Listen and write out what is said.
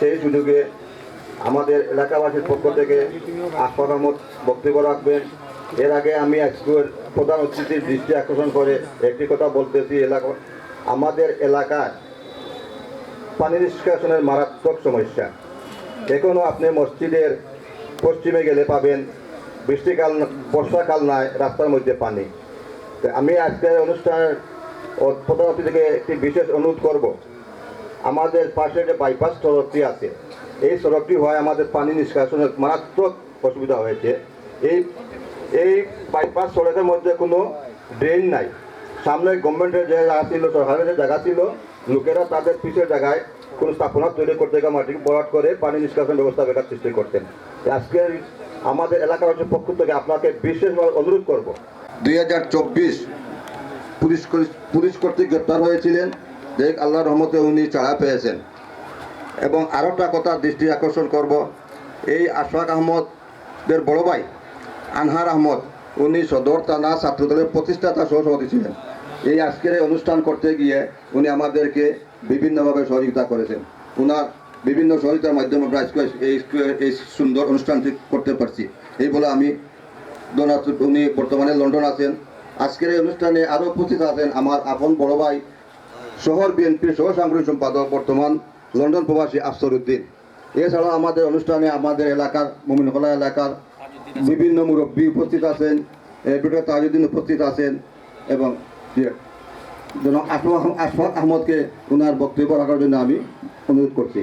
সেই সুযোগে আমাদের এলাকাবাসীর পক্ষ থেকে আশফাক আহমদ বক্তব্য রাখবেন। এর আগে আমি আজকের প্রধান অতিথির দৃষ্টি আকর্ষণ করে একটি কথা বলতেছি, আমাদের এলাকায় পানি নিষ্কাশনের মারাত্মক সমস্যা। এখনও আপনি মসজিদের পশ্চিমে গেলে পাবেন বৃষ্টিকাল, বর্ষাকাল নয় রাস্তার মধ্যে পানি। তো আমি আজকের অনুষ্ঠানের প্রধান অতিথিকে একটি বিশেষ অনুরোধ করব, আমাদের পাশে যে বাইপাস সড়কটি আছে, এই সড়কটি হয় আমাদের পানি নিষ্কাশনের মারাত্মক অসুবিধা হয়েছে। এই বাইপাস সড়কের মধ্যে কোনো ড্রেন নাই। সামনে গভর্নমেন্টের যে জায়গা ছিল, সরকারের যে জায়গা ছিল, লোকেরা তাদের পিছের জায়গায় কোনো স্থাপনা তৈরি করতে গিয়ে মাটি ভরাট করে পানি নিষ্কাশন ব্যবস্থা বেকার সৃষ্টি করতেন। আজকের আমাদের এলাকাবাসীর পক্ষ থেকে আপনাকে বিশেষভাবে অনুরোধ করব, 2024 পুলিশ কর্তৃক গ্রেপ্তার হয়েছিলেন, যে আল্লাহর রহমতে উনি ছাড়া পেয়েছেন। এবং আরও একটা কথা দৃষ্টি আকর্ষণ করব, এই আশফাক আহমদের বড় ভাই আনহার আহমদ, উনি সদর থানা ছাত্রদলের প্রতিষ্ঠাতা সহসভাপতি ছিলেন। এই আজকের অনুষ্ঠান করতে গিয়ে উনি আমাদেরকে বিভিন্নভাবে সহযোগিতা করেছেন। ওনার বিভিন্ন সহযোগিতার মাধ্যমে আমরা এই সুন্দর অনুষ্ঠানটি করতে পারছি। এই বলে আমি উনি বর্তমানে লন্ডন আছেন। আজকের এই অনুষ্ঠানে আরও উপস্থিত আছেন আমার আপন বড় ভাই, শহর বিএনপির সহ সাংগঠনিক সম্পাদক, বর্তমান লন্ডন প্রবাসী আফসর উদ্দিন। এছাড়াও আমাদের অনুষ্ঠানে আমাদের এলাকার মোমিনখোলা এলাকার বিভিন্ন মুরব্বী উপস্থিত আছেন, ডক্টর তাজউদ্দিন উপস্থিত আছেন এবং জনাব আশফাক আহমদকে ওনার বক্তব্য রাখার জন্য আমি অনুরোধ করছি।